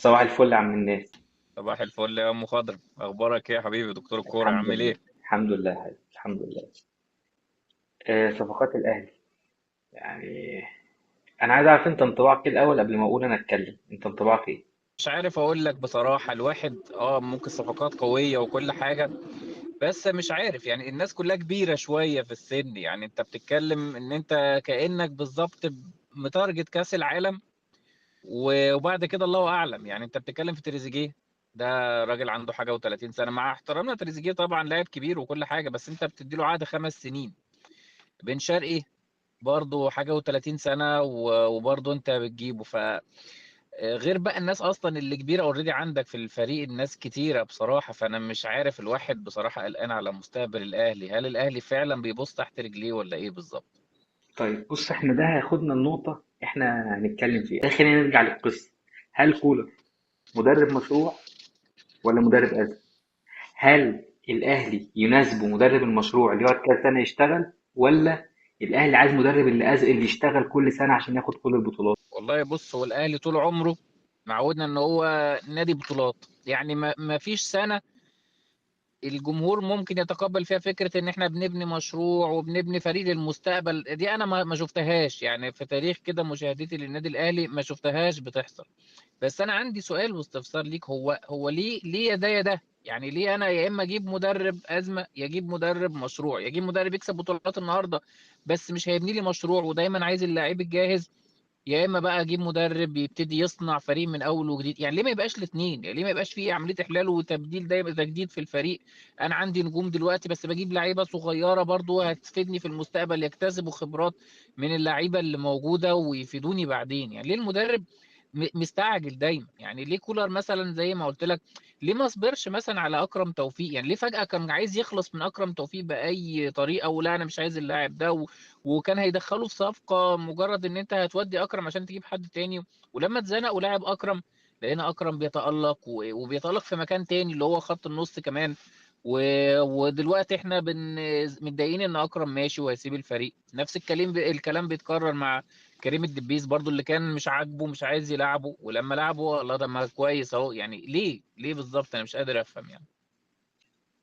صباح الفل يا عم الناس. صباح الفل يا ام خضر، اخبارك ايه يا حبيبي؟ دكتور الكوره الحمد عامل لله، ايه؟ الحمد لله يا حبيبي، الحمد لله. صفقات الاهلي يعني، انا عايز اعرف انت انطباعك ايه الاول قبل ما اقول انا اتكلم. انت انطباعك ايه؟ مش عارف اقول لك بصراحه. الواحد ممكن صفقات قويه وكل حاجه، بس مش عارف يعني. الناس كلها كبيره شويه في السن، يعني انت بتتكلم ان انت كانك بالظبط متارجت كاس العالم، وبعد كده الله اعلم. يعني انت بتتكلم في تريزيجيه، ده راجل عنده حاجه و30 سنه. مع احترامنا تريزيجيه طبعا لاعب كبير وكل حاجه، بس انت بتديله عقد 5 سنين. بن شرقي برضه حاجة و30 سنة، وبرضه انت بتجيبه. غير بقى الناس اصلا اللي كبيرة اوريدي عندك في الفريق، الناس كتيرة بصراحة. فانا مش عارف، الواحد بصراحة قلقان على مستقبل الاهلي. هل الاهلي فعلا بيبص تحت رجليه ولا ايه بالظبط؟ طيب بص، احنا ده هياخدنا النقطة احنا هنتكلم فيها. خلينا نرجع للقصة. هل كولر مدرب مشروع ولا مدرب أزمة؟ هل الاهلي يناسبه مدرب المشروع اللي يقعد كذا سنة يشتغل، ولا الاهلي عايز مدرب اللي يشتغل كل سنة عشان ياخد كل البطولات؟ والله بص، هو الاهلي طول عمره معودنا ان هو نادي بطولات. يعني ما فيش سنة الجمهور ممكن يتقبل فيها فكرة ان احنا بنبني مشروع وبنبني فريق للمستقبل. دي انا ما شفتهاش يعني في تاريخ كده مشاهدتي للنادي الاهلي، ما شفتهاش بتحصل. بس انا عندي سؤال واستفسار ليك. هو ليه يا ده يعني ليه انا يا اما اجيب مدرب ازمه، يا اجيب مدرب مشروع، يا اجيب مدرب يكسب بطولات النهارده بس مش هيبني لي مشروع ودايما عايز اللاعب الجاهز، يا اما بقى اجيب مدرب يبتدي يصنع فريق من اول وجديد؟ يعني ليه ما يبقاش الاثنين؟ يعني ليه ما يبقاش في عمليه احلال وتبديل، دايما تجديد في الفريق؟ انا عندي نجوم دلوقتي بس بجيب لعيبه صغيره برضو هتفيدني في المستقبل، يكتسبوا خبرات من اللعيبه اللي موجوده ويفيدوني بعدين. يعني ليه المدرب مستعجل دايما؟ يعني ليه كولر مثلا زي ما قلت لك، ليه ما صبرش مثلا على اكرم توفيق؟ يعني ليه فجاه كان عايز يخلص من اكرم توفيق باي طريقه، ولا انا مش عايز اللاعب ده وكان هيدخله في صفقة مجرد ان انت هتودي اكرم عشان تجيب حد تاني؟ ولما اتزنق ولاعب اكرم، لقينا اكرم بيتألق وبيتألق في مكان تاني اللي هو خط النص كمان. ودلوقتي احنا متضايقين ان اكرم ماشي وهيسيب الفريق. نفس الكلام بيتكرر مع كريم الدبيس برضو، اللي كان مش عاجبه مش عايز يلعبه، ولما لعبه الله ده ما كويس اهو. يعني ليه بالظبط؟ انا مش قادر افهم يعني.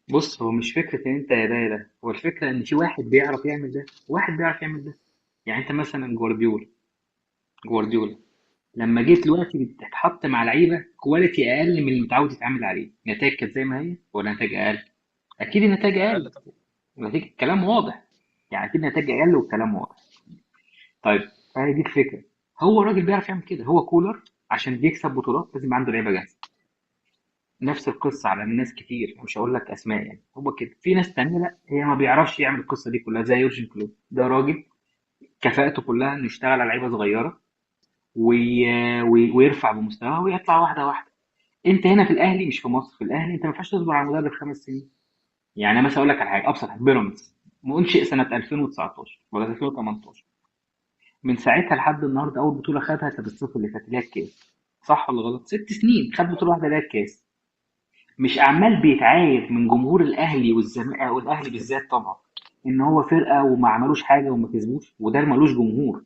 بص، هو مش فكرة ان انت يا ده يا ده، هو الفكرة ان في واحد بيعرف يعمل ده وواحد بيعرف يعمل ده. يعني انت مثلا جوارديولا لما جيت دلوقتي بتتحط مع لعيبه كواليتي اقل من اللي متعود يتعامل عليه، نتائج كانت زي ما هي ولا نتائج اقل؟ اكيد النتائج اقل. اقل طبعا. نتائج الكلام واضح، يعني اكيد نتائج اقل والكلام واضح. طيب، فهي دي الفكره. هو الراجل بيعرف يعمل كده، هو كولر عشان بيكسب بطولات لازم يبقى عنده لعيبه جاهزه. نفس القصه على ناس كتير، مش هقول لك اسماء، يعني هو كده. في ناس تانية لا، هي ما بيعرفش يعمل القصه دي كلها، زي يورجن كلوب. ده راجل كفاءته كلها انه يشتغل على لعيبه صغيره ويرفع بمستواه ويطلع واحده واحده. انت هنا في الاهلي، مش في مصر، في الاهلي انت ما ينفعش تصبر على مدرب 5 سنين. يعني أنا مثلا اقول لك على حاجه ابسط، بيراميدز منشئ سنه 2019 ولا 2018، من ساعتها لحد النهارده اول بطوله خدها كانت الصيف اللي فات اللي هي الكاس. صح ولا غلط؟ 6 سنين خد بطوله واحده اللي هي الكاس. مش اعمال بيتعاير من جمهور الاهلي والزمالك والاهلي بالذات طبعا ان هو فرقه وما عملوش حاجه وما كسبوش وده ملوش جمهور.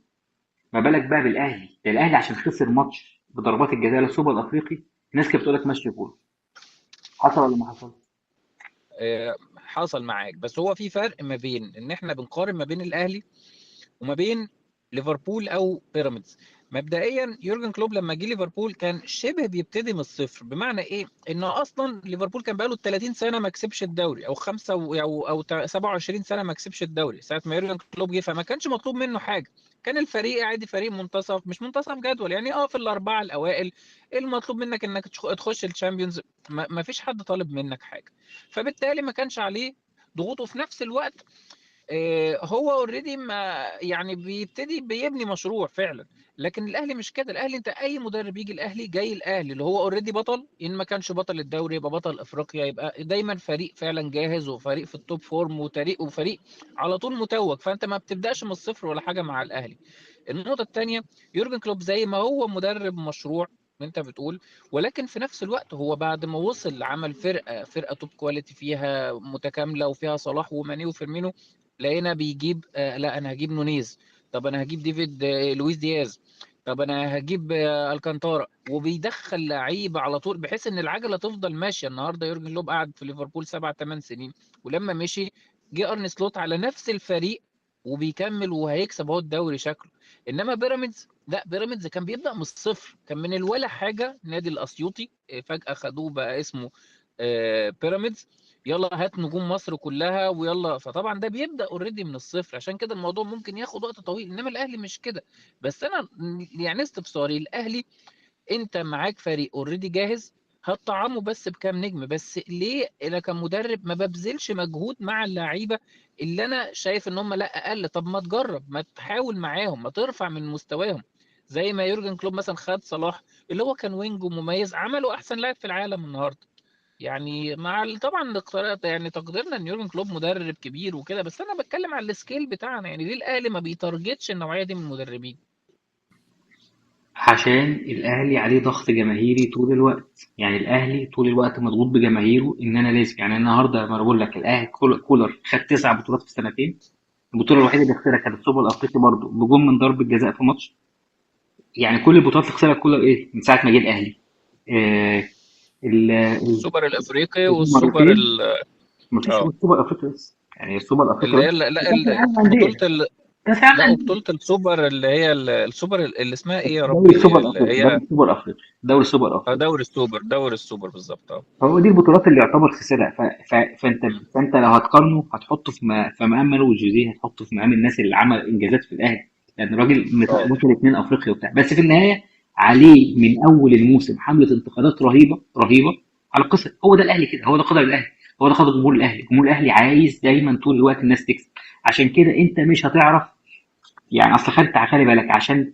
ما بالك بقى بالاهلي؟ ده الاهلي عشان خسر ماتش بضربات الجزاء السوبر الافريقي الناس كانت بتقول لك مشي كوره. حصل ولا ما حصل؟ حصل معاك، بس هو في فرق ما بين ان احنا بنقارن ما بين الاهلي وما بين ليفربول او بيراميدز. مبدئيا يورجن كلوب لما جه ليفربول كان شبه بيبتدي من الصفر. بمعنى ايه؟ انه اصلا ليفربول كان بقاله 30 سنه ما كسبش الدوري، او 5 او 27 سنه ما كسبش الدوري ساعه ما يورجن كلوب جه. فما كانش مطلوب منه حاجه، كان الفريق عادي، فريق منتصف، مش منتصف جدول يعني، في الاربعه الاوائل. المطلوب منك انك تخش الشامبيونز. ما فيش حد طالب منك حاجه، فبالتالي ما كانش عليه ضغوط. وفي نفس الوقت هو اوريدي ما يعني بيبتدي بيبني مشروع فعلا. لكن الاهلي مش كده. الاهلي انت اي مدرب يجي الاهلي، جاي الاهلي اللي هو اوريدي بطل، ان ما كانش بطل الدوري يبقى بطل افريقيا، يبقى دايما فريق فعلا جاهز وفريق في التوب فورم وفريق على طول متوج. فانت ما بتبداش من الصفر ولا حاجه مع الاهلي. النقطه الثانيه، يورجن كلوب زي ما هو مدرب مشروع انت بتقول، ولكن في نفس الوقت هو بعد ما وصل عمل فرقه توب كواليتي فيها متكامله وفيها صلاح وماني وفيرمينو. لقينا بيجيب لا انا هجيب نونيز، طب انا هجيب ديفيد لويس دياز، طب انا هجيب الكانتارا، وبيدخل لعيبه على طول بحيث ان العجله تفضل ماشيه. النهارده يورجن كلوب قعد في ليفربول 7 8 سنين، ولما مشي جه ارن سلوت على نفس الفريق وبيكمل وهيكسب اهو الدوري شكله. انما بيراميدز لا، بيراميدز كان بيبدا من الصفر، كان من الولا حاجه نادي الاسيوطي، فجاه خدوه بقى اسمه بيراميدز. يلا هات نجوم مصر كلها ويلا، فطبعا ده بيبدا اوريدي من الصفر، عشان كده الموضوع ممكن ياخد وقت طويل. انما الاهلي مش كده. بس انا يعني استفساري، الاهلي انت معاك فريق اوريدي جاهز، هتطعمه بس بكام نجم، بس ليه انا كمدرب ما ببذلش مجهود مع اللعيبه اللي انا شايف ان هم لا اقل؟ طب ما تجرب، ما تحاول معاهم، ما ترفع من مستواهم. زي ما يورجن كلوب مثلا خد صلاح اللي هو كان وينج مميز، عمله احسن لاعب في العالم النهارده. يعني مع طبعا يعني تقديرنا ان يورجن كلوب مدرب كبير وكده، بس انا بتكلم على السكيل بتاعنا. يعني ليه الاهلي ما بيتارجتش النوعيه دي من المدربين؟ عشان الاهلي عليه ضغط جماهيري طول الوقت. يعني الاهلي طول الوقت مضغوط بجماهيره ان انا لازم، يعني النهارده ما أنا بقول لك الاهلي كولر خد 9 بطولات في سنتين. البطوله الوحيده اللي خسرها كانت السوبر الافريقي برضه بجون من ضربه جزاء في ماتش. يعني كل البطولات اللي خسرها كولر ايه من ساعه ما جه الاهلي؟ آه السوبر الافريقي والسوبر مرتين. ما فيش اه السوبر الافريقي بس، يعني السوبر الافريقي اللي هي بس. لا وكاس العالم بطولة للانديه. كاس العالم لا، للانديه. وبطولة السوبر اللي هي السوبر اللي اسمها ايه يا دوري السوبر ربي، اللي الافريقي، دوري هي السوبر الافريقي، دوري السوبر الافريقي. دوري السوبر بالظبط اه. هو دي البطولات اللي يعتبر خسرها. فانت مم. فانت لو هتقارنه هتحطه في مقام مانويل جوزيه، هتحطه في مقام الناس اللي عمل انجازات في الاهلي، لان الراجل اه واخد 2 افريقيا وبتاع. بس في النهايه عليه من اول الموسم حمله انتقادات رهيبه رهيبه على القصه. هو ده الاهلي كده، هو ده قدر الاهلي، هو ده قدر جمهور الاهلي. جمهور الاهلي عايز دايما طول الوقت الناس تكسب. عشان كده انت مش هتعرف. يعني اصل خلي بالك، عشان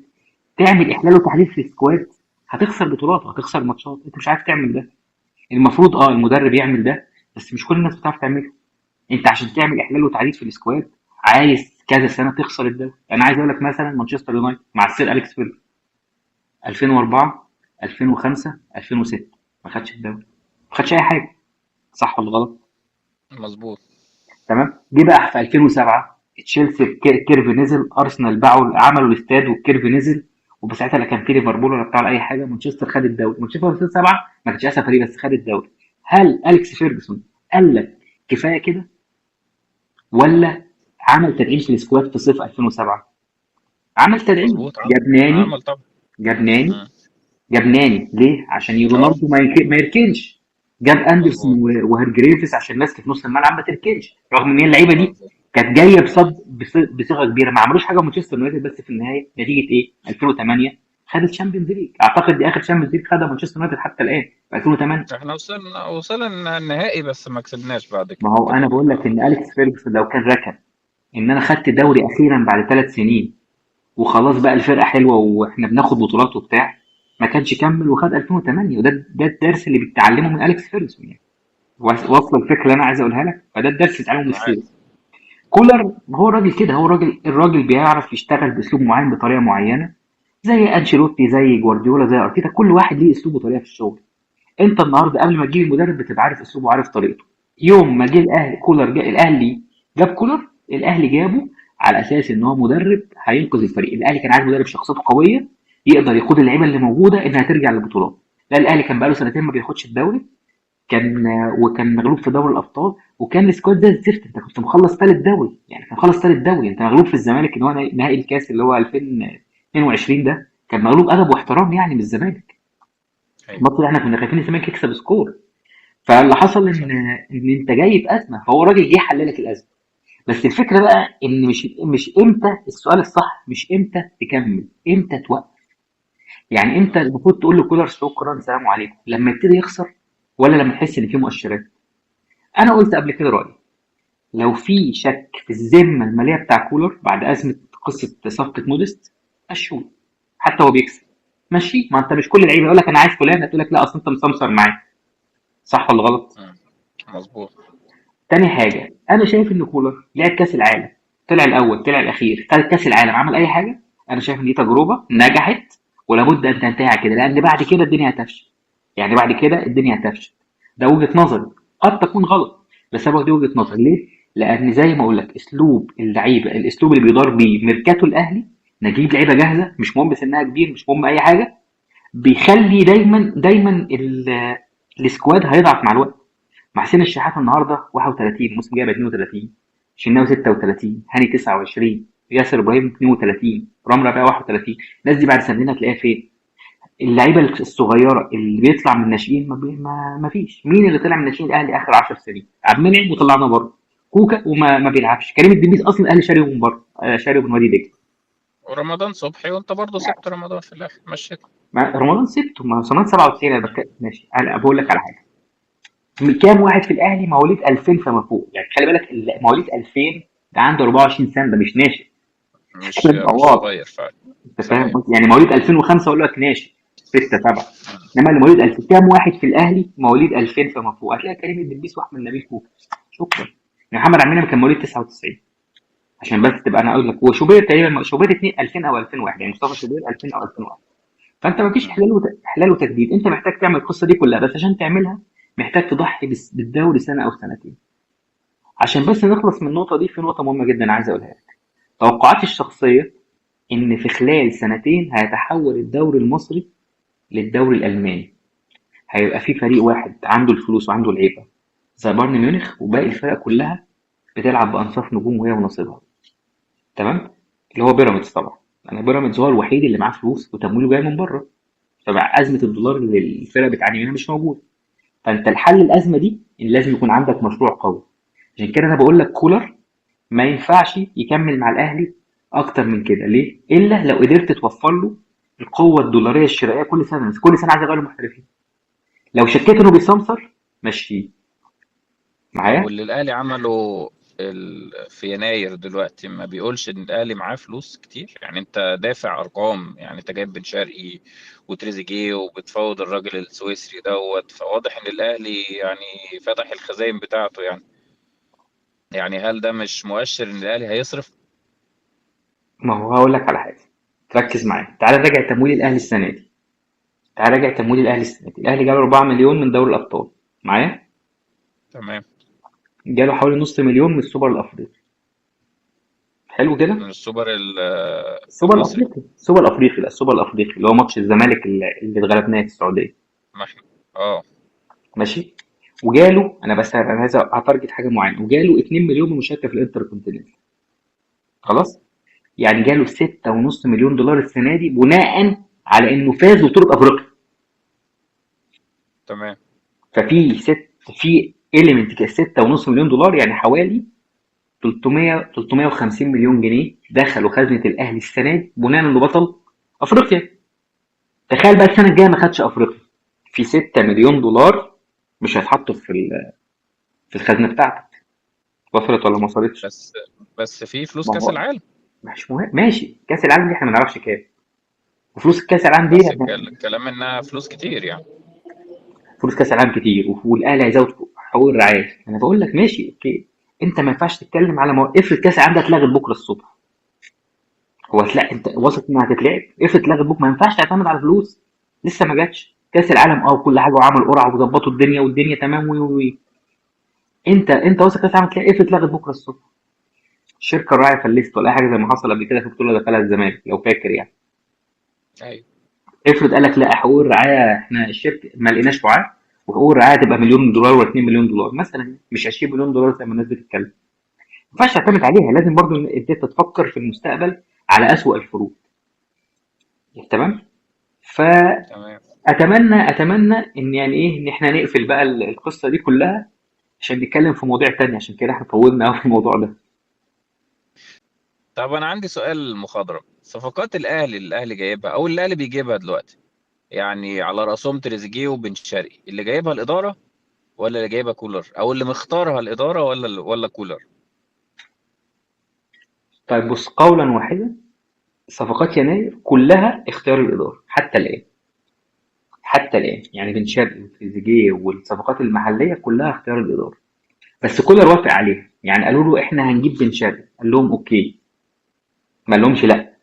تعمل احلال وتحليل في السكواد هتخسر بطولات وهتخسر ماتشات. انت مش عارف تعمل ده. المفروض المدرب يعمل ده، بس مش كل الناس بتعرف تعمله. انت عشان تعمل احلال وتعديل في السكواد عايز كذا سنه تخسر الدوري. انا عايز اقول لك مثلا مانشستر يونايتد مع السير اليكس فيرجسون 2004 2005 2006 ما خدش الدوري، ما خدش اي حاجه. صح ولا غلط؟ مظبوط. تمام. جه بقى في 2007 تشيلسي الكيرف نزل، ارسنال باعوا عملوا الاستاد والكيرف نزل، وبساعتها لا كان في ليفربول ولا بتاع اي حاجه. مانشستر خد الدوري. مانشستر 2007 ما كانش اسهل فريق بس خد الدوري. هل اليكس فيرجسون قال لك كفايه كده، ولا عمل تدعيم في السكواد في صيف 2007؟ عمل تدعيم، مظبوط جاب ناني. عمل طبعا. جاب ناني مم. جاب ناني ليه؟ عشان اه رونالدو ما يركنش. جاب اندرسون مظبوط وهرجريفس عشان الناس في نص الملعب ما تركنش، رغم ان هي اللعيبه دي مظبوط. كانت جايه بصيغه كبيره. ما عملوش حاجه مانشستر يونايتد، بس في النهايه نتيجه ايه؟ 2008 خد الشامبيونز ليج. اعتقد دي اخر شامبيونز ليج خدها مانشستر يونايتد حتى الان في 2008. احنا وصلنا النهائي بس ما كسبناش بعد ما كده هو انا بقول لك ان اليكس فيرجسون لو كان ركن ان انا خدت دوري اخيرا بعد 3 سنين وخلاص بقى الفرقه حلوه واحنا بناخد بطولات وبتاع، ما كانش كمل وخد 2008. ده الدرس اللي بتتعلمه من اليكس فيرجسون يعني. واصله الفكره اللي انا عايز اقولها لك. فده الدرس اللي اتعلمه من معاك. السير. كولر هو الراجل كده، هو الراجل بيعرف يشتغل باسلوب معين بطريقه معينه، زي انشيلوتي زي جوارديولا زي ارتيتا. كل واحد ليه اسلوبه وطريقه في الشغل. انت النهارده قبل ما تجيب المدرب بتبقى عارف اسلوبه وعارف طريقته. يوم ما جه الاهلي كولر جه الاهلي جاب كولر. الاهلي جابه على اساس ان هو مدرب هينقذ الفريق. الاهلي كان عايز مدرب شخصيته قويه يقدر يقود اللعيبه اللي موجوده انها ترجع للبطولات. لا، الاهلي كان بقاله سنتين ما بياخدش الدوري. كان وكان مغلوب في دوري الابطال، وكان السكواد ده الزفت. انت كنت مخلص ثالث دوري، يعني كان مخلص ثالث دوري. انت مغلوب في الزمالك ان هو نهائي الكاس اللي هو 2022 ده، كان مغلوب ادب واحترام يعني من الزمالك. ايوه الماتش ده احنا كنا خايفين الزمالك يكسب سكور. فاللي حصل ان انت جاي في ازمه، فهو راجل جه حل لك الازمه. بس الفكره بقى ان مش امتى. السؤال الصح مش امتى تكمل، امتى توقف. يعني امتى المفروض تقول لكولر شكرا سلام عليكم؟ لما يبتدي يخسر، ولا لما تحس ان في مؤشرات؟ انا قلت قبل كده رايي. لو في شك في الذمه الماليه بتاع كولر بعد ازمه قصه صفقه موديست، مشوه. حتى هو بيكسب ماشي. ما انت مش كل لعيبه يقول لك انا عايز فلان هتقول لك لا اصل انت مسمسر معاه. صح ولا غلط؟ مم. مظبوط. تاني حاجة، أنا شايف إن كولر لعب كأس العالم، طلع الأول طلع الأخير، خد كأس العالم، عمل أي حاجة. أنا شايف إن دي تجربة نجحت ولابد أن تنتهي على كده، لأن بعد كده الدنيا هتفشل. يعني بعد كده الدنيا هتفشل. ده وجهة نظري، قد تكون غلط، بس أنا دي وجهة نظري. ليه؟ لأن زي ما أقول لك أسلوب اللعيبة، الأسلوب اللي بيدار بيه ميركاتو الأهلي نجيب لعيبه جاهزه، مش مهم سنها كبير، مش مهم اي حاجه، بيخلي دايما السكواد هيضعف مع الوقت. مع حسين الشحات النهارده 31، الموسم جايب 32، شناوي 36، هاني 29، ياسر ابراهيم 32، رامي ربيعه 31. الناس دي بعد سنتين هتلاقيها فين؟ اللعيبه الصغيره اللي بيطلع من الناشئين ما فيش. مين اللي طلع من الناشئين الاهلي اخر 10 سنين؟ عبد المنعم وطلعنا بره، كوكا وما ما بيلعبش، كريم الدبيس اصلا الاهلي شاريه من بره، شاريه من وادي دجله. ورمضان صبحي، وانت برضه سبت رمضان في الاخر مشيت. رمضان سبته، ما سنه 97 انا ماشي. انا بقول لك على حاجه، كام واحد في الاهلي مواليد 2000 فما فوق؟ يعني خلي بالك مواليد 2000 ده عنده 24 سنه، ده مش ناشئ. كده مش بواب. صغير فعلا. انت فاهم صحيح. قصدي؟ يعني مواليد 2005 اقول لك ناشئ 6 7. انما اللي مواليد 2000، كام واحد في الاهلي مواليد 2000 فما فوق؟ هتلاقي كريم الدبيس واحمد نبيل كوكا. شكرا. يعني محمد عبد المنعم كان مواليد 99، عشان بس تبقى انا اقول لك. وشوبير تقريبا شوبير 2 2000 او 2001، يعني مصطفى شوبير 2000 او 2001. فانت ما فيش مم. احلال وتجديد. انت محتاج تعمل القصه دي كلها، بس عشان تعملها محتاج تضحي بالدوري سنه او سنتين. عشان بس نخلص من النقطه دي، في نقطه مهمه جدا عايز اقولها لك. توقعاتي الشخصيه ان في خلال سنتين هيتحول الدوري المصري للدوري الالماني. هيبقى في فريق واحد عنده الفلوس وعنده الهيبه زي بايرن ميونخ، وباقي الفرق كلها بتلعب بانصاف نجوم وهي ونصيبها. تمام. اللي هو بيراميدز طبعا. انا بيراميدز هو الوحيد اللي معاه فلوس وتمويله جاي من بره، فمع ازمه الدولار اللي الفرق بتعاني منها مش موجود. فانت الحل الازمه دي ان لازم يكون عندك مشروع قوي. عشان كده انا بقول لك كولر ما ينفعش يكمل مع الاهلي اكتر من كده. ليه؟ الا لو قدرت توفر له القوه الدولاريه الشرائيه كل سنه، بس كل سنه عايز اغير محترفين. لو شكيت انه بيسمسر مشيه طب معايا. واللي الاهلي عمله في يناير دلوقتي ما بيقولش ان الاهلي معاه فلوس كتير؟ يعني انت دافع ارقام، يعني انت جايب بن شرقي وتريزيجيه وبتفاوض الراجل السويسري دوت، فواضح ان الاهلي يعني فتح الخزائن بتاعته يعني هل ده مش مؤشر ان الاهلي هيصرف؟ ما هو هقول لك على حاجه، ركز معايا. تعالى راجع تمويل الاهلي السنه دي. تعالى راجع تمويل الاهلي السنه دي. الاهلي جاله 4 مليون من دوري الابطال معايا، تمام. جاله حوالي نص مليون من السوبر الافريقي. حلو كده. من السوبر السوبر المصري. الافريقي، السوبر الافريقي، لا السوبر الافريقي اللي هو ماتش الزمالك اللي اتغلبناه في السعوديه. ما احنا اه ماشي. وجاله، انا بس انا عايز هتارجت حاجه معينه، وجاله 2 مليون من مشاركه في الانتر كونتيننتال. خلاص. يعني جاله 6.5 مليون دولار السنه دي بناء على انه فاز ببطوله افريقيا. تمام. ففي في اليمنت كده 6.5 مليون دولار، يعني حوالي 350 مليون جنيه دخلوا خزنه الاهلي السنه دي بناء انه بطل افريقيا. تخيل بقى السنه الجايه ما خدش افريقيا، في 6 مليون دولار مش هيتحطوا في الخزنه بتاعتك. وصلت ولا ما وصلتش؟ بس بس في فلوس ما كاس هو العالم. مش مهم، ماشي. كاس العالم دي احنا ما نعرفش كام، وفلوس كاس العالم دي بس الكلام انها فلوس كتير يعني. فلوس كاس العالم كتير، والاهلي هيزود حقوق الرعايه. انا بقول لك ماشي اوكي. انت ما ينفعش تتكلم على افرض كاس العالم ده اتلغت بكره الصبح. هو لا، انت واثق انها هتتلعب؟ افرض اتلغت بكره، ما ينفعش تعتمد على الفلوس. لسه ما جاتش كاس العالم وكل حاجه، وعمل قرعه وظبطوا الدنيا والدنيا تمام انت واثق كاس العالم تلاقي افرض اتلغت بكره الصبح، الشركه الراعيه فلست ولا اي حاجه، زي ما حصل قبل كده في بطوله دخلها الزمالك لو فاكر يعني. ايوه. افرض قال لك لا، حقوق الرعايه احنا الشركه ما لقيناش رعاه، وحقوق الرعايه تبقى مليون دولار ولا 2 مليون دولار مثلا، مش 20 مليون دولار زي ما الناس بتتكلم. ما ينفعش تعتمد ايوه. عليها، لازم برضو ان انت تفكر في المستقبل على اسوأ الفروض. تمام. تمام. فاتمنى ان يعني ايه، ان احنا نقفل بقى القصه دي كلها عشان نتكلم في مواضيع تانية، عشان كده احنا طولنا قوي في الموضوع ده. طب انا عندي سؤال مخضرم. صفقات الاهلي اللي الاهلي جايبها او اللي الاهلي بيجيبها دلوقتي، يعني على راسهم تريزيجيه وبن شرقي، اللي جايبها الاداره ولا اللي جايبها كولر، او اللي مختارها الاداره ولا كولر؟ طيب بص، قولا واحدا، صفقات يناير كلها اختيار الاداره حتى الان. حتى الان يعني بن شرقي وتريزيجيه والصفقات المحليه كلها اختيار الاداره. بس كولر وافق عليها، يعني قالوا له احنا هنجيب بن شرقي، قال لهم اوكي، ما لهمش لا.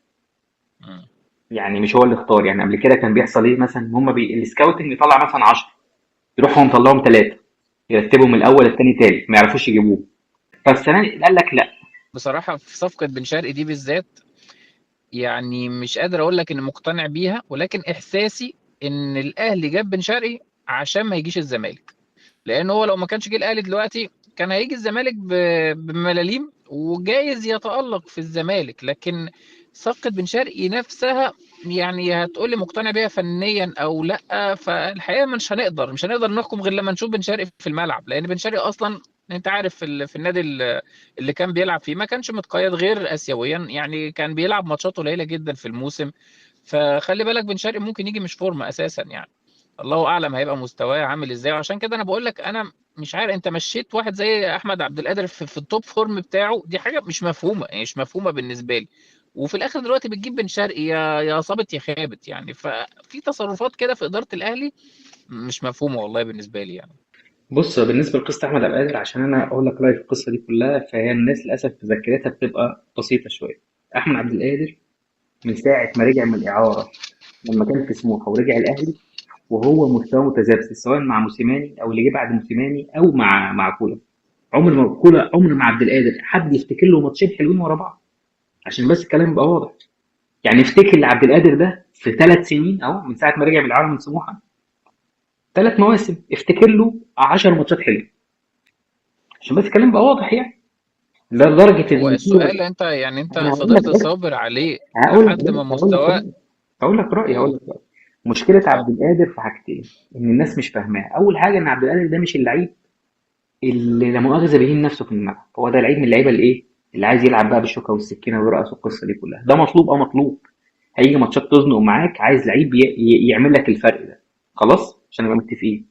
مم. يعني مش هو اللي اختار. يعني قبل كده كان بيحصل ايه مثلا، هم السكاوتنج يطلع مثلا 10، يروحوا مطلعهم 3، يرتبهم الاول الثاني ثالث، ما يعرفوش يجيبوه. فالسنه دي قال لك لا. بصراحه في صفقه بن شرقي دي بالذات، يعني مش قادر اقول لك اني مقتنع بيها، ولكن احساسي ان الاهلي جاب بن شرقي عشان ما يجيش الزمالك. لان هو لو ما كانش جه الاهلي دلوقتي كان هيجي الزمالك بملاليم وجايز يتألق في الزمالك. لكن صفقة بن شرقي نفسها، يعني هتقول لي مقتنع بيها فنيا او لا، فالحقيقة مش هنقدر نحكم غير لما نشوف بن شرقي في الملعب. لان بن شرقي اصلا انت عارف في النادي اللي كان بيلعب فيه ما كانش متقيد غير اسيويا، يعني كان بيلعب ماتشات قليلة جدا في الموسم. فخلي بالك بن شرقي ممكن يجي مش فورمة اساسا يعني. الله اعلم هيبقى مستواه عامل ازاي. وعشان كده انا بقول لك انا مش عارف، انت مشيت واحد زي احمد عبد القادر في التوب فورم بتاعه، دي حاجه مش مفهومه، يعني مش مفهومه بالنسبه لي. وفي الاخر دلوقتي بتجيب بن شرقي، يا صابت يا خابت يعني. ففي تصرفات كده في اداره الاهلي مش مفهومه والله بالنسبه لي يعني. بص، بالنسبه لقصه احمد عبد القادر، عشان انا اقول لك رايي في القصه دي كلها، فهي الناس للاسف ذاكرتها بتبقى بسيطه شويه. احمد عبد القادر من ساعه ما رجع من الاعاره لما كان في سموحه ورجع الاهلي، وهو مستواه متذبذب سواء مع موسيماني او اللي جه بعد موسيماني او مع كولر. عمر ما عبد القادر حد يفتكر له ماتشين حلوين ورا بعض، عشان بس الكلام يبقى واضح. يعني افتكر لعبد القادر ده في 3 سنين اهو من ساعه ما رجع من الاعاره من سموحه، 3 مواسم افتكر له 10 ماتشات حلوه، عشان بس الكلام يبقى واضح يعني. لدرجه هو ان السؤال انت يعني انت انا هقول لك فضلت بس، صابر عليه هقول لك لحد بس ما هقول لك مستواه. رأيي. مشكله اتفضل. عبد القادر في حاجتين ان الناس مش فاهماها. اول حاجه ان عبد القادر ده مش اللعيب اللي لا مؤاخذه بيهين نفسه في الملعب. هو ده لعيب من اللعيبه اللي ايه، اللي عايز يلعب بقى بالشوكه والسكينه ويرقص والقصه دي كلها. ده مطلوب، مطلوب. هيجي ماتشات تزنق معاك، عايز لعيب يعمل لك الفرق ده. خلاص عشان نبقى متفقين.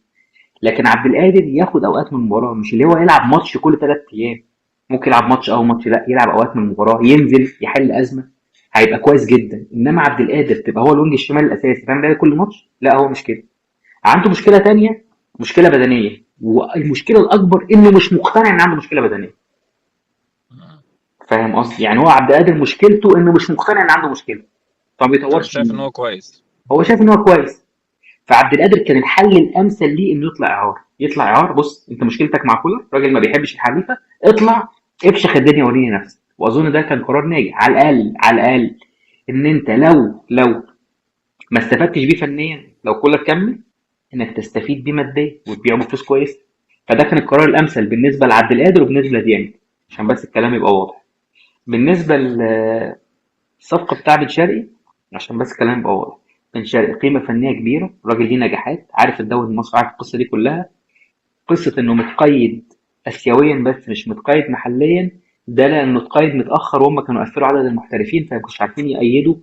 لكن عبد القادر ياخد اوقات من المباراه، مش اللي هو يلعب ماتش كل 3 ايام. ممكن يلعب ماتش او ماتش لا، يلعب اوقات من المباراه، ينزل يحل ازمه، هيبقى كويس جدا. انما عبد القادر تبقى هو الوينج الشمال الاساسي فاهم ده كل ماتش، لا هو مش كده. عنده مشكله تانية، مشكله بدنيه، والمشكله الاكبر انه مش مقتنع ان عنده مشكله بدنيه. فاهم قصدي؟ يعني هو عبد القادر مشكلته انه مش مقتنع ان عنده مشكله، فما انا بيطورش شايف ان منه. هو كويس. هو شايف ان هو كويس. فعبد القادر كان الحل الامثل ليه انه يطلع اعاره. يطلع اعاره، بص انت مشكلتك مع كولر راجل ما بيحبش الحريفه، اطلع افشخ الدنيا وريني نفسك. واظن ده كان قرار ناجح، على الاقل على الاقل ان انت لو ما استفدتش بيه فنيا، لو كولر كمل، انك تستفيد بيه ماديا وتبيعه بفلوس كويس. فده كان القرار الامثل بالنسبه لعبد القادر وبالنسبه لديانج، عشان بس الكلام يبقى واضح. بالنسبه للصفقه بتاع بن شرقي، عشان بس الكلام يبقى واضح، بن شرقي قيمه فنيه كبيره، الراجل ليه نجاحات، عارف الدوري المصري، عارف القصه دي كلها. قصه انه متقيد اسيويا بس مش متقيد محليا، ده لانه اتقيد متاخر وهم كانوا قفلوا عدد المحترفين فما كانوش عارفين يأيدوا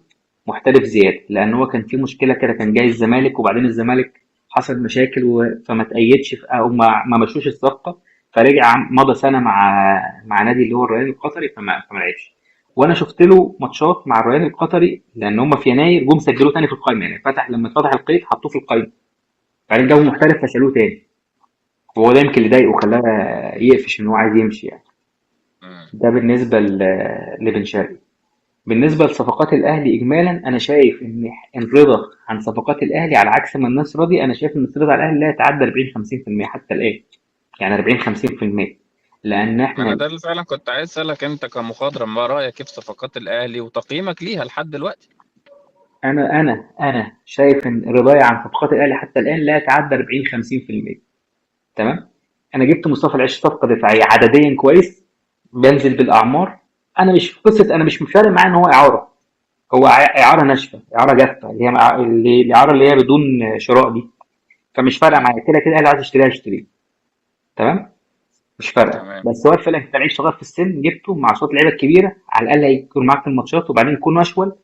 محترف زياده. لان هو كان في مشكله كده، كان جاي الزمالك وبعدين الزمالك حصل مشاكل فما تأيدش او ما مشوش الصفقه. فرجع مضى سنه مع نادي اللي هو الريان القطري فما لعبش. وانا شفت له ماتشات مع الريان القطري، لان هم في يناير جم سجلوه تاني في القائمه، يعني لما فتح القيد حطوه في القائمه، بعدين جابوا محترف فشالوه تاني. وهو ده يمكن اللي ضايقه وخلاه يقفش ان هو عايز يمشي يعني. مم. ده بالنسبه لبن شرقي. بالنسبه لصفقات الاهلي اجمالا، انا شايف ان الرضا عن صفقات الاهلي على عكس ما الناس راضيه. انا شايف ان الرضا على الاهلي لا يتعدى 40 50% حتى الان، يعني 40 50%. لان انا احنا، ده اللي فعلا كنت عايز اسالك انت كمخضرم، ما رايك كيف صفقات الاهلي وتقييمك ليها لحد دلوقتي؟ انا شايف ان رضاي عن صفقات الاهلي حتى الان لا يتعدى 40 50%. تمام. انا جبت مصطفى العيش صفقه دفاعيه عدديا كويس، بنزل بالاعمار. انا مش في قصه، انا مش فارق معايا ان هو اعاره، هو اعاره ناشفه، اعاره جافه، اللي هي الاعاره اللي هي بدون شراء دي. فمش فارقه مم. معايا، كده كده اللي عايز يشتريها يشتريه. تمام. مش فارقه. تمام. بس هو الفرق انت لعيب صغير في السن جبته مع صوت اللعيبه الكبيره، على الاقل هيكون معاك في الماتشات وبعدين يكون اشول.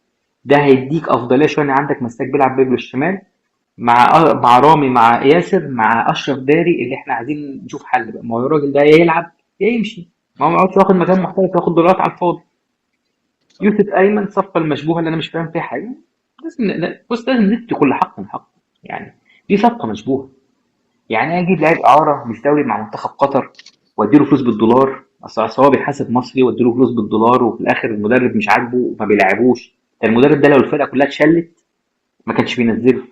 ده هيديك افضليه شويه ان عندك مساك بيلعب برجله الشمال، مع رامي، مع ياسر، مع اشرف داري اللي احنا عايزين نشوف حل بقى. ما هو الراجل ده يا يلعب يا يمشي، ما هو ما مم. يقعدش واخد مكان صح. محترف ياخد دولارات على الفاضي. صح. يوسف ايمن صفقه المشبوهه اللي انا مش فاهم فيها حاجه. بص لازم ندي كل حق من حقه يعني. دي صفقه مشبوهه. يعني اجيب لعيب اعاره مش دولي مع منتخب قطر واديله فلوس بالدولار، اصل هو بيتحاسب مصري واديله فلوس بالدولار، وفي الاخر المدرب مش عاجبه وما بيلعبوش. ده المدرب ده لو الفرقه كلها اتشلت ما كانش بينزله،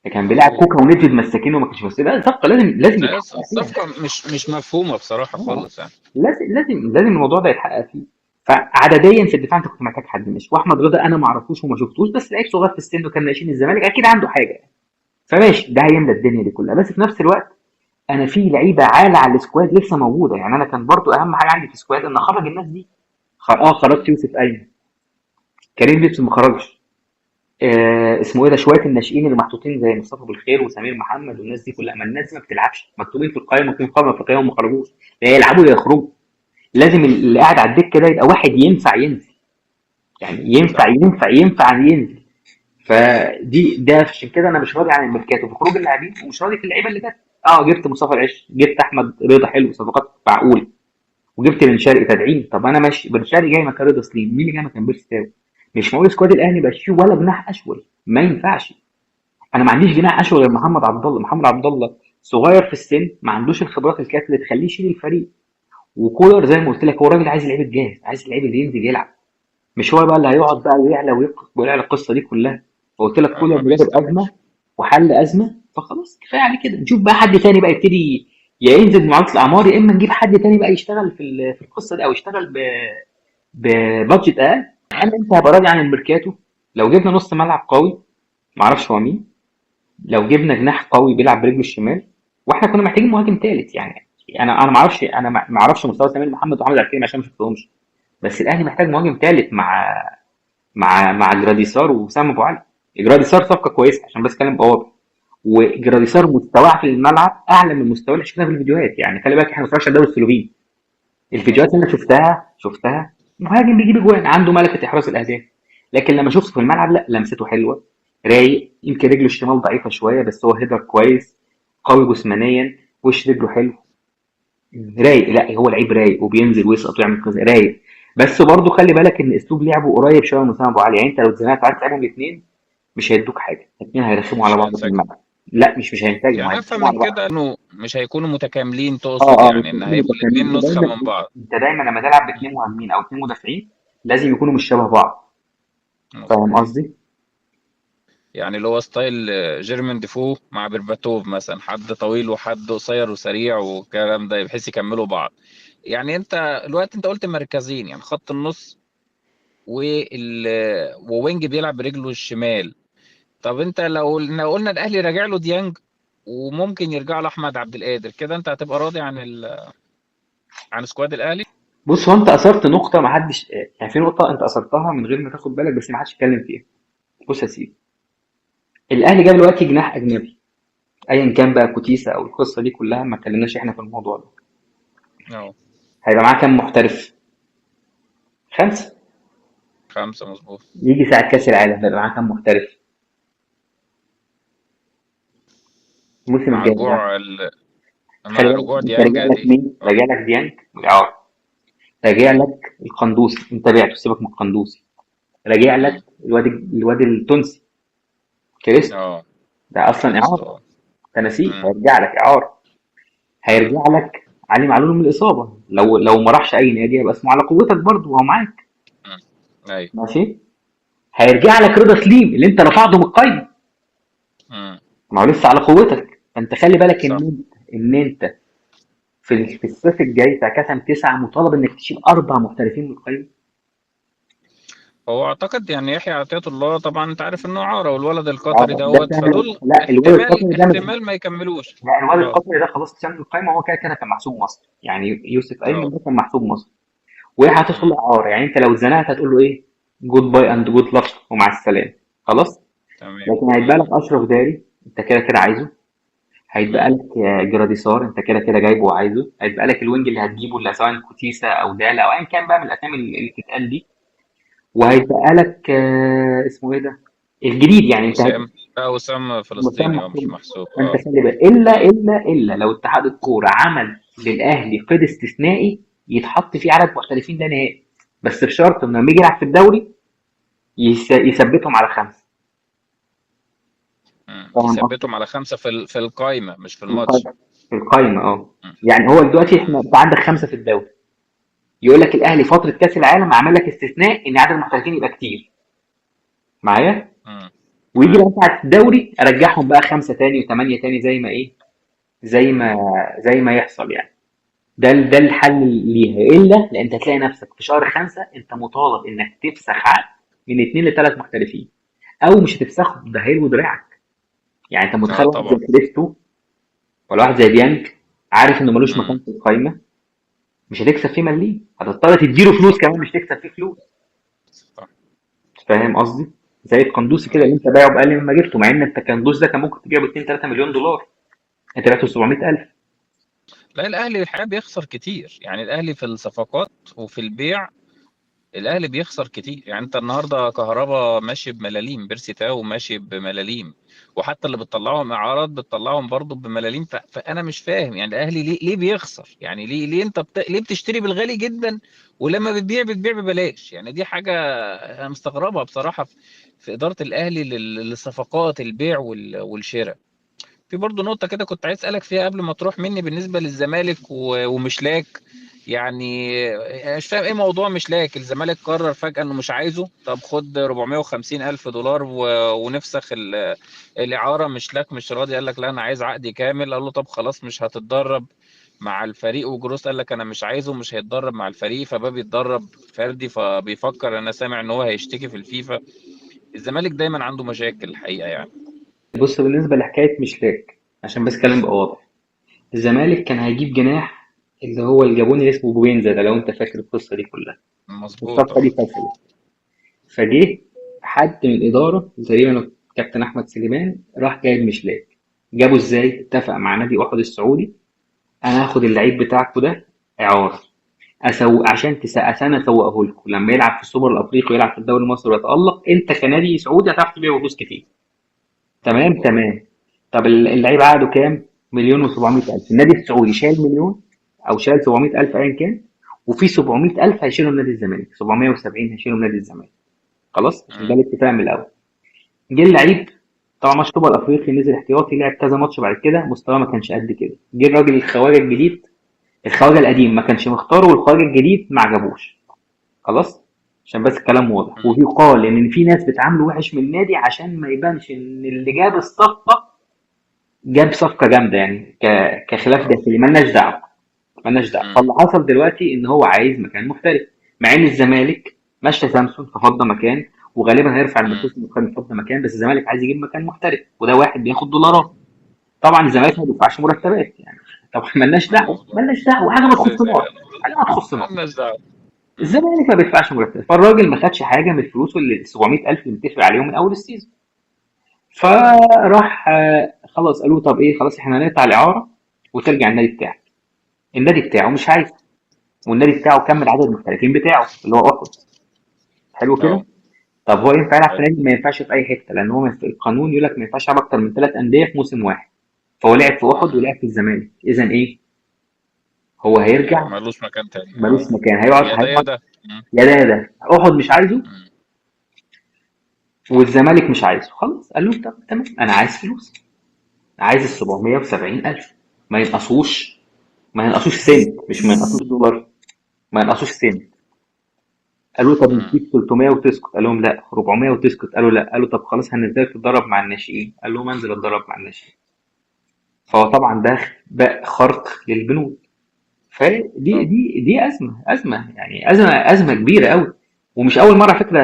ده كان بيلعب مظبوط. كوكا ونيدفيد مساكين وما كانش بينزله. لا صفقه لازم لا، يتحقق فيها. الصفقه مش مفهومه بصراحه اه خالص يعني. لازم الموضوع ده يتحقق فيه. فعدديا في الدفاع انت كنت محتاج حد ماشي، واحمد رضا انا ما اعرفوش وما شفتوش، بس لعيب صغير في السن وكان ناشئين الزمالك اكيد عنده حاجه، فماشي ده هيملى الدنيا دي كلها. بس في نفس الوقت انا في لعيبه عالة على السكواد لسه موجوده، يعني انا كان برضو اهم حاجه عندي في السكواد ان اخرج الناس دي. خرجت يوسف ايمن، كريم لبس ما خرجش، اسمه ايه ده، شويه الناشئين اللي محطوطين زي مصطفى بالخير وسمير محمد والناس دي كلها، ما الناس دي ما بتلعبش، مكتوبين في القائمه وفي القائمه الافريقيه وما خرجوش، لا يلعبوا يا يخرجوا. لازم اللي قاعد على الدكه ده يبقى واحد ينفع ينزل، يعني ينفع صح. ينزل. ده عشان كده انا مش راضي عن الميركاتو في خروج اللاعبين، ومش راضي في اللعيبه اللي جت. جبت مصطفى العش، جبت احمد رضا، حلو، صفقات معقوله، وجبت بن شرقي تدعيم. طب انا ماشي، بن شرقي جاي مكان رضا سليم، مين اللي جاي مكان بيرسي تاو؟ مش معقول سكواد الاهلي يبقى فيه ولا جناح اشول، ما ينفعش. انا ما عنديش جناح اشول غير محمد عبد الله. محمد عبد الله صغير في السن، ما عندوش الخبرات الكافيه اللي تخليه يشيل الفريق. وكولر زي ما قلت لك هو راجل عايز اللعيب الجاهز، عايز اللعيب اللي ينزل يلعب، مش هو بقى اللي هيقعد بقى ويعلى ويعلى القصه دي كلها. فقلت لك كولر ما مدرب ازمه بيستاهلش. وحل ازمه، فخلاص كفايه عليه كده، نشوف بقى حد تاني بقى يبتدي، يا ينزل بمعادله الاعمار، يا اما نجيب حد تاني بقى يشتغل في القصه دي، او يشتغل ببادجت اقل. انا انت هبقى راضي عن الميركاتو لو جبنا نص ملعب قوي، معرفش هو مين، لو جبنا جناح قوي بيلعب برجله الشمال، واحنا كنا محتاجين مهاجم ثالث يعني. انا ما اعرفش مستوى سمير محمد وحمد عبد الكريم عشان ما شفتهمش، بس الاهلي محتاج مهاجم ثالث مع جراديسار وسام ابو علي. جراديسار صفقه كويسه عشان بس اتكلم بواضح، وجراديسار مستواه في الملعب اعلى من مستواه اللي شفناه في الفيديوهات. يعني خلي بالك احنا ما اتفرجناش على الدوري السلوفيني، الفيديوهات اللي انا مظبوط. شفتها مهاجم بيجيب اجوان، عنده ملكه احراز الاهداف. لكن لما شفته في الملعب لا، لمسته حلوه، رايق، يمكن رجله الشمال ضعيفه شويه بس هو هيدر كويس، قوي جسمانيا، وش رجله حلو، رايق. لا هو لعيب رايق وبينزل ويسقط ويعمل كذا، رايق. بس برضه خلي بالك ان اسلوب لعبه قريب شويه من اسامه ابو علي، يعني انت لو اتزنقت عايز تلعبهم الاثنين مش هيدوك حاجه، الاثنين هيرخموا على مش بعض في هينسجم. الملعب. لا مش هينتجموا، يعني افهم هيرخموا من على بعض. كده انه مش هيكونوا متكاملين، تقصد مش يعني ان هيكونوا هيبقوا متكاملين. الاثنين انت نسخة دايما من بعض. لما تلعب باثنين مهاجمين او اثنين مدافعين لازم يكونوا مش شبه بعض، فاهم مظبوط. قصدي؟ يعني اللي هو ستايل جيرمين ديفو مع بيرباتوف مثلا، حد طويل وحد قصير وسريع والكلام ده بحيث يكملوا بعض. يعني انت الوقت انت قلت مركزين، يعني خط النص وال ووينج بيلعب برجله الشمال. طب انت لو قلنا الاهلي راجع له ديانج وممكن يرجع له احمد عبد القادر، كده انت هتبقى راضي عن عن سكواد الاهلي؟ بص هو انت اثرت نقطه ما حدش، يعني في نقطه انت اثرتها من غير ما تاخد بالك بس ما حدش اتكلم فيها. بص يا سيدي، الاهلي جاب دلوقتي جناح اجنبي، ايا كان بقى كوتيسا او القصه دي كلها، ما اتكلمناش احنا في الموضوع ده. اه. هيبقى معاه كام محترف؟ خمسه. خمسة مظبوط. يجي ساعه كاس العالم هيبقى معاه كام محترف الموسم مع الجاي ده؟ رجوع خلي مع بالك رجوع انت ديانج راجع لك اكيد. مين؟ راجع لك ديانج والاعاره، راجع مم. لك القندوسي انت بعته، سيبك من القندوسي، راجع مم. لك الواد التونسي كريستو، اه. ده اصلا كريستو. اعاره، انت نسيه، مم. هيرجع لك اعاره. مم. هيرجع لك علي معلول من الاصابه، لو ما راحش اي نادي هيبقى اسمه على قوتك برضه وهو معاك، مم. ايوه. ماشي. هيرجع لك رضا سليم اللي انت رفعته من القايمه، مم. ما هو لسه على قوتك. فانت خلي بالك صح. ان انت في الصيف الجاي بتاع كاس 9 مطالب انك تشيل 4 محترفين من القايمه. هو اعتقد يعني يحيى عطية الله، طبعا انت عارف انه اعاره، والولد القطري ده دوت، فعلا، فدول لا الواد القطري ده مش، احتمال ما يكملوش. لا الواد اه. القطري ده خلاص اتشال من القايمه، هو كده كده كان محسوب مصر، يعني يوسف ايمن اه. ده كان محسوب مصر، وهي هتدخل مم. اعاره، يعني انت لو اتزنقت هتقول له ايه؟ جود باي اند جود لك ومع السلامه، خلاص. تمام. لكن هيتبقى مم. لك اشرف داري، انت كده كده عايزه. هيتبقى مم. لك جراديسار، انت كده كده جايبه وعايزه. هيتبقى لك الوينج اللي هتجيبه اللي سواء كوتيسا او دالا او ايا كان بقى من الاسامي اللي بتتقال دي. وهيتبقى لك اسمه ايه ده الجديد، يعني انت وسام. لا، وسام مسمى فلسطيني، هو مش محسوب. محسوب. فانت اه. خلي بالك، الا مم. الا الا لو اتحاد الكوره عمل للاهلي قيد استثنائي يتحط فيه عدد محترفين لا نهائي، بس بشرط انه لما يجي يلعب في الدوري يثبتهم على خمسه، مم. فاهم قصدي؟ يثبتهم على خمسة في القايمة مش في في الماتش. القايمه، في القايمه مم. يعني هو دلوقتي احنا مم. انت عندك خمسه في الدوري، يقول لك الاهلي فتره كاس العالم عمل لك استثناء ان عدد المحترفين يبقى كتير معايا، مم. ويجي معاك. بقى ساعه الدوري ارجعهم بقى خمسه تاني وثمانيه تاني زي ما ايه، زي ما زي ما يحصل يعني. ده الحل ليها، الا لان انت هتلاقي نفسك في شهر 5 انت مطالب انك تفسخ عقد من 2 ل3 محترفين، او مش هتفسخه ده هيلوي دراعك. يعني انت متخيل اه واحد زي طبعا. كريستو ولا واحد زي بيانك عارف انه ملوش مم. مكان في القايمه، مش هتكسب فيه مليم، هتضطر تديله فلوس كمان مش تكسب فيه فلوس. صح. فاهم قصدي؟ زي القندوسي كده اللي أيوة. انت بايعه باقل مما جبته، مع ان انت القندوس ده كان ممكن تبيعه ب 2 3 مليون دولار، انت بعته ب 700,000. لا الاهلي الحقيقه بيخسر كتير، يعني الاهلي في الصفقات وفي البيع الاهلي بيخسر كتير. يعني انت النهارده كهربا ماشي بملاليم، بيرسي تاو ماشي بملاليم، وحتى اللي بتطلعهم اعارات بتطلعهم برضه بملاليم. فانا مش فاهم يعني الاهلي ليه بيخسر؟ يعني ليه انت ليه بتشتري بالغالي جدا ولما بتبيع ببلاش؟ يعني دي حاجه انا مستغربها بصراحه في اداره الاهلي للصفقات البيع والشراء. في برضه نقطة كده كنت عايز أسألك فيها قبل ما تروح مني بالنسبة للزمالك ومشلاك. يعني أنا مش فاهم إيه موضوع مشلاك. الزمالك قرر فجأة إنه مش عايزه، طب خد 450 ألف دولار ونفسخ الإعارة. مشلاك مش راضي، قال لك لا أنا عايز عقدي كامل. قال له طب خلاص مش هتتدرب مع الفريق. وجروس قال لك أنا مش عايزه، مش هيتدرب مع الفريق، فبقى بيتدرب فردي. فبيفكر، أنا سامع إن هو هيشتكي في الفيفا. الزمالك دايما عنده مشاكل الحقيقة يعني. بص بالنسبه لحكايه مشلاك عشان بس كلام يبقى واضح، الزمالك كان هيجيب جناح اللي هو الجابوني اللي اسمه بوينزا ده، لو انت فاكر القصه دي كلها. مظبوط الصفقه دي اه. فشلت، فجه حد من الاداره تقريبا كابتن احمد سليمان راح جايب مشلاك. جابه ازاي؟ اتفق مع نادي احد السعودي، انا هاخد اللعيب بتاعكوا ده اعاره، عشان انا اسوقه لكم لما يلعب في السوبر الافريقي ويلعب في الدوري المصري ويتالق، انت كنادي سعودي هتعرف تبيعه فلوس كتير. تمام مظبوط. تمام. طب اللعيب عقده كام؟ مليون و700 الف، النادي السعودي شايل مليون او شايل 700 الف ايا كان، وفي 700 الف هيشيلوا نادي الزمالك، 770 هيشيلوا نادي الزمالك. خلاص عشان ده مم. الاتفاق من الاول. جه اللعيب طبعا ماتش سوبر افريقي نزل احتياطي، لعب كذا ماتش بعد كده مستواه ما كانش قد كده. جه الراجل الخواجه الجديد، الخواجه القديم ما كانش مختاره والخواجه الجديد ما عجبوش. خلاص عشان بس الكلام واضح. مم. ويقال ان في ناس بتعامله وحش من النادي عشان ما يبانش ان اللي جاب الصفقه جاب صفقه جامده، يعني كخلاف اه. داخلي مالناش دعوه. مالناش دعوه. مم. فاللي حصل دلوقتي ان هو عايز مكان محترف، مع ان الزمالك مشى سامسون ففضى مكان، وغالبا هيرفع مم. النفوس انه كان فضى مكان، بس الزمالك عايز يجيب مكان محترف وده واحد بياخد دولارات. طبعا الزمالك ما بيدفعش مرتبات يعني. طبعا مالناش دعوه، مظبوط. مالناش دعوه، حاجه ما تخصناش، حاجه ما تخصناش. مالناش دعوة. مم. الزمالك ما بيدفعش مرتب، فالراجل ما خدش حاجه من الفلوس اللي ال 700,000 اللي متفق عليهم من اول السيزون. فراح خلاص قالوا طب ايه، خلاص احنا هنقطع الاعاره وترجع النادي بتاعك. النادي بتاعه مش عايز، والنادي بتاعه كمل عدد المحترفين بتاعه اللي هو احد. حلو كده. اه. طب هو ينفع يلعب في حلو. نادي؟ ما ينفعش في اي حته، لان هو في القانون يقول لك ما ينفعش يلعب اكتر من 3 انديه في موسم واحد. فهو لعب في احد مم. ولعب في الزمالك، اذا ايه؟ هو هيرجع ملوش مكان تاني ملوش اه. مكان، هيقعد يا ده يا هيقعد. ده. مم. يا ده احد مش عايزه مم. والزمالك مش عايزه، خلاص قال له طب تمام انا عايز فلوس، عايز ال 770 الف، ما ينقصوش، ما ينقصوش سنت، مش ما ينقصوش دولار، ما ينقصوش سنت. قالوا طب مم. نديك 300 وتسكت، قال لهم لا. 400 وتسكت، قالوا لا. قالوا طب خلاص هننزلك تتدرب مع الناشئين، قال لهم انزل اتدرب مع الناشئين. فهو مم. طبعا ده بقى خرق للبنود. فدي طب. دي ازمه يعني ازمه كبيره قوي. ومش اول مره على فكره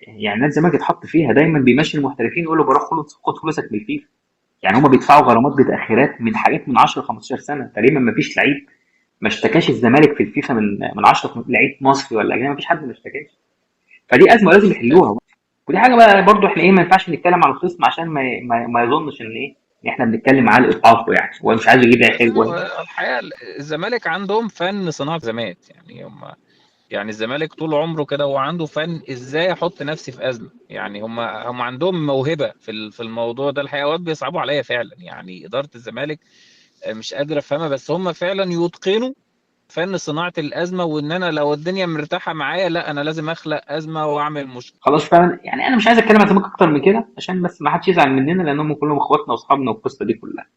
يعني نادي الزمالك اتحط فيها، دايما بيمشي المحترفين يقول له بروح خد فلوسك من الفيفا. يعني هما بيدفعوا غرامات بتاخيرات من حاجات من 10 15 سنه تقريبا. ما فيش لعيب ما اشتكاش الزمالك في الفيفا من 10 لعيب مصري ولا اجنبي، ما فيش حد ما اشتكاش. فدي ازمه لازم يحلوها. ودي حاجه بقى برضو احنا ايه، ما ينفعش نتكلم عن الخصم عشان ما يظنش ان ايه ان احنا بنتكلم على ايقافه، يعني هو مش عايز يجيب لعيب حلو. الحقيقة الزمالك عندهم فن صناعة أزمات. يعني هم، يعني الزمالك طول عمره كده هو عنده فن ازاي احط نفسي في ازمه. يعني هم عندهم موهبه في الموضوع ده الحقيقه. اوقات بيصعبوا عليا فعلا يعني اداره الزمالك. مش قادر افهمها، بس هم فعلا يتقنوا فن صناعه الازمه. وان انا لو الدنيا مرتاحه معايا لا انا لازم اخلق ازمه واعمل مشكله. خلاص فعلا يعني انا مش عايز اتكلم عن الزمالك اكتر من كده عشان بس ما حدش يزعل مننا، لانهم كلهم اخواتنا واصحابنا والقصه دي كلها.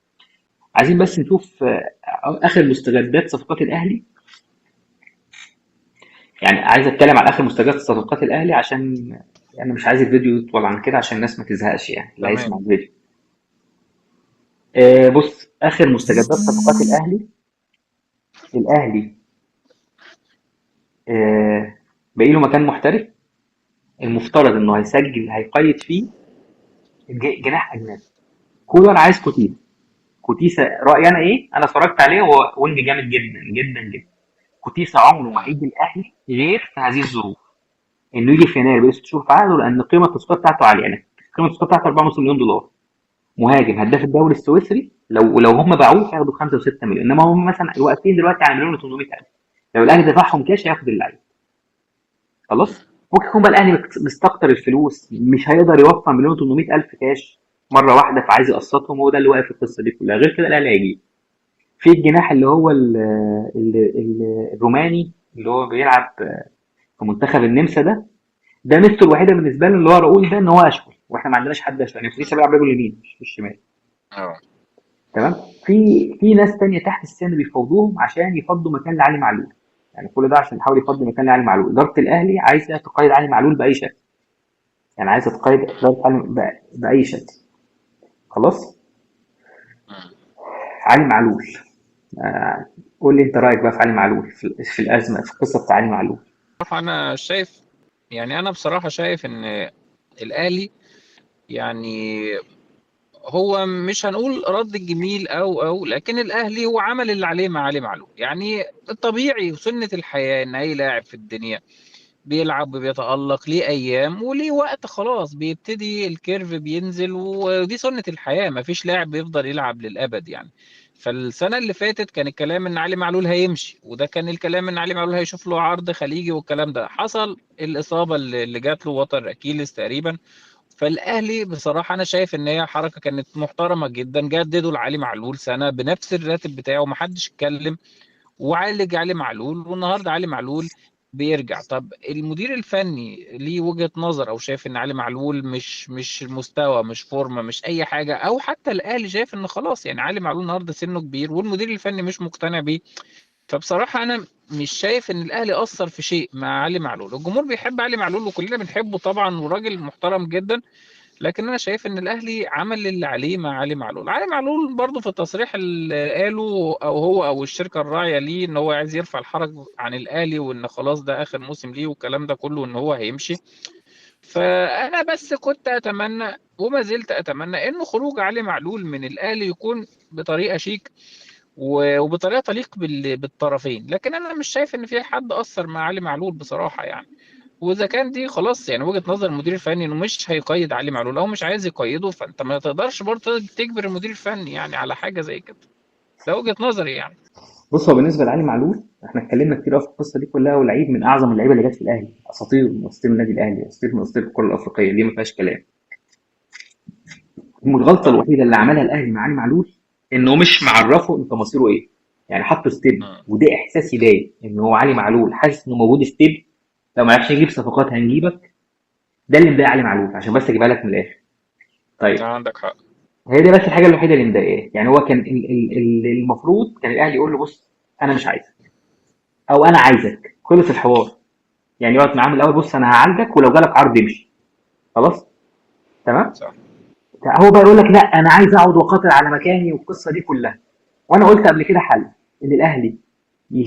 عايزين بس نشوف اخر مستجدات صفقات الاهلي. يعني عايز اتكلم عن اخر مستجدات صفقات الاهلي عشان يعني مش عايز الفيديو يطول عن كده عشان الناس ما تزهقش يعني اللي تمام. هيسمع الفيديو. بص اخر مستجدات صفقات الاهلي. الاهلي آه باقي له مكان محترف، المفترض انه هيسجل هيقيد فيه جناح اجنبي. كولر عايز كوتيسا. كوتيسا رايي انا ايه، انا اتفرجت عليه، هو وينج جامد جدا جدا جدا. كوتيسا عمره ما مم. هيجي الاهلي غير في هذه الظروف، انه يجي في يناير بقى 6 شهور في عقده، لان قيمه التذكره بتاعته عاليه، يعني قيمه التذكره بتاعته 4.5 مليون دولار. مهاجم هداف الدوري السويسري، لو هم باعوه هياخدوا 5 و6 مليون، انما هم مثلا واقفين دلوقتي على مليون و800 الف. لو الاهلي دفعهم كاش هياخد اللعيب. خلاص، ممكن يكون بقى الاهلي مستكتر الفلوس، مش هيقدر يوفر مليون و800 الف كاش مره واحده، فعايز يقسطهم، هو ده اللي واقف في القصه دي كلها. غير كده الاهلي هيجيب في الجناح اللي هو الروماني، اللي هو بيلعب في منتخب النمسا ده. ده ميزته الوحيده بالنسبه له اللي هو راؤول ده، ان هو اشول، واحنا ما عندناش حد اشول، يعني لسه بيلعب رجل اليمين مش الشمال. اه. تمام. في ناس تانية تحت السن بيفاوضوهم عشان يفضوا مكان لعلي معلول. يعني كل ده عشان يحاول يفضي مكان لعلي معلول. اداره الاهلي عايزه تقيد علي معلول باي شكل، يعني عايزه تقيد اداره علي باي شكل. خلاص. مم. علي معلول، قول لي انت رايك بقى في علي معلول، في الازمه، في القصه بتاع علي معلول. بصراحة أنا شايف، يعني أنا بصراحة شايف إن الأهلي، يعني هو مش هنقول رد الجميل أو لكن الأهلي هو عمل اللي عليه مع علي معلول. يعني الطبيعي وسنة الحياة إن أي لاعب في الدنيا بيلعب وبيتألق ليه أيام وليه وقت، خلاص بيبتدي الكيرف بينزل، ودي سنة الحياة، مفيش لاعب بيفضل يلعب للأبد يعني. فالسنة اللي فاتت كان الكلام إن علي معلول هيمشي، وده كان الكلام إن علي معلول هيشوف له عرض خليجي، والكلام ده حصل. الإصابة اللي جات له وتر أكيليس تقريبا. فالأهلي بصراحة أنا شايف إن هي حركة كانت محترمة جدا، جددوا لعلي معلول سنة بنفس الراتب بتاعه، محدش اتكلم، وعالج علي معلول، والنهارده علي معلول بيرجع. طب المدير الفني ليه وجهة نظر او شايف ان علي معلول مش مستوى، مش فورمه، مش اي حاجه، او حتى الاهلي شايف ان خلاص يعني علي معلول النهارده سنه كبير والمدير الفني مش مقتنع بيه. فبصراحه انا مش شايف ان الاهلي اثر في شيء مع علي معلول. الجمهور بيحب علي معلول وكلنا بنحبه طبعا، وراجل محترم جدا، لكن انا شايف ان الاهلي عمل اللي عليه مع علي معلول. علي معلول برضه في التصريح اللي قاله او هو او الشركه الراعيه ليه ان هو عايز يرفع الحرج عن الاهلي، وان خلاص ده اخر موسم ليه والكلام ده كله، ان هو هيمشي. فانا بس كنت اتمنى وما زلت اتمنى ان خروج علي معلول من الاهلي يكون بطريقه شيك وبطريقه تليق بالطرفين. لكن انا مش شايف ان في حد اثر مع علي معلول بصراحه يعني. واذا كان دي خلاص يعني وجهة نظر المدير الفني انه مش هيقيد علي معلول او مش عايز يقيده، فانت ما تقدرش برضه تجبر المدير الفني يعني على حاجة زي كده. ده وجهة نظري يعني. بص، هو بالنسبه لعلي معلول احنا اتكلمنا كتير قوي في القصه دي كلها، ولعيب من اعظم اللعيبه اللي جت في الاهلي، اساطير من اساطير النادي الاهلي، اساطير من اساطير الكره الافريقيه دي، ما فيهاش كلام. الغلطه صح. الوحيده اللي عملها الاهلي مع علي معلول انه مش معرفه انت مصيره ايه. يعني حطه ستيب، مم. وده احساس يضايق، ان هو علي معلول حاسس انه موجود ستيب، لو ما عرفش نجيب صفقات هنجيبك. ده اللي مضايق علي معلول، عشان بس اجيبها لك من الاخر. طيب، عندك حق. هي دي بس الحاجه الوحيده اللي مضايقاه. يعني هو كان المفروض كان الاهلي يقول له بص، انا مش عايزك، او انا عايزك، خلص الحوار. يعني يقعد معاه من الاول، بص انا هعالجك، ولو جالك عرض امشي. خلاص. تمام. صح. هو بقى يقول لك لا انا عايز اقعد واقاتل على مكاني، والقصه دي كلها. وانا قلت قبل كده حل، ان الاهلي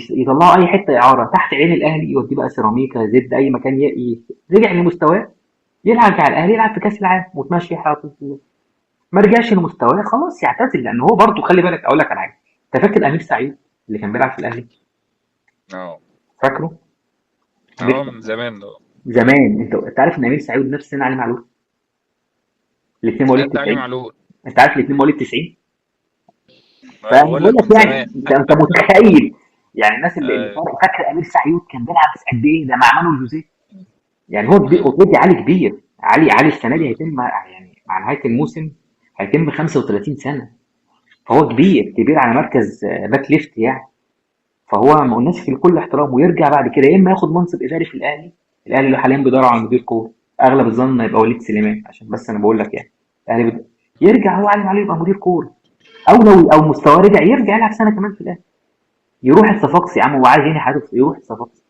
يطلعوا اي حته اعاره تحت عين الاهلي، يوديه بقى سيراميكا، زد، اي مكان رجع لمستواه، يلعب على الاهلي، يلعب في كاس العالم وتمشي حياته. ما رجعش لمستواه خلاص يعتزل، لان هو برضه خلي بالك اقول لك على حاجه. انت فاكر امير سعيد اللي كان بيلعب في الاهلي؟ اه. فاكره؟ اه امير من زمان ده. زمان، انت عارف ان امير سعيد نفس سن علي معلول؟ الاثنين مواليد قد علي 90. معلول. انت عارف الاثنين مواليد 90. ما انا فانا بقول بقول لك من لك يعني زمان. انت متخيل، يعني الناس اللي آه. فاكر امير سعيد كان بيلعب بس قد ايه، ده مع مانويل جوزيه. يعني هو كبير مم. اوريدي، علي كبير. علي السنه دي مم. هيتم يعني مع نهايه الموسم هيتم 35 سنه. فهو كبير على مركز باك ليفت يعني. فهو ما قلناش في كل احترام، ويرجع بعد كده يا اما ياخد منصب اداري في الاهلي. الاهلي اللي حاليا بيدور على مدير كوره، اغلب الظن إنه هيبقى وليد سليمان، عشان بس انا بقول لك يعني. الاهلي يرجع هو علي معلول يبقى مدير كوره، او لو مستواه رجع يرجع يلعب سنه كمان في الاهلي، يروح الصفاقسي. يا عم هو عايز ينهي حياته يروح الصفاقسي.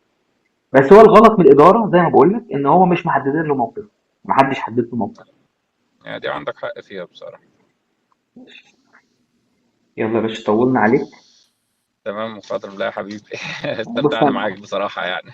بس هو الغلط من الاداره زي ما بقول لك، ان هو مش محددين له موقف، ما حدش حدد له موقف. يعني دي عندك حق فيها بصراحة. يلا يا باشا، طولنا عليك. تمام، وقدر الله يا حبيبي. بص استمتعنا معاك بصراحة يعني.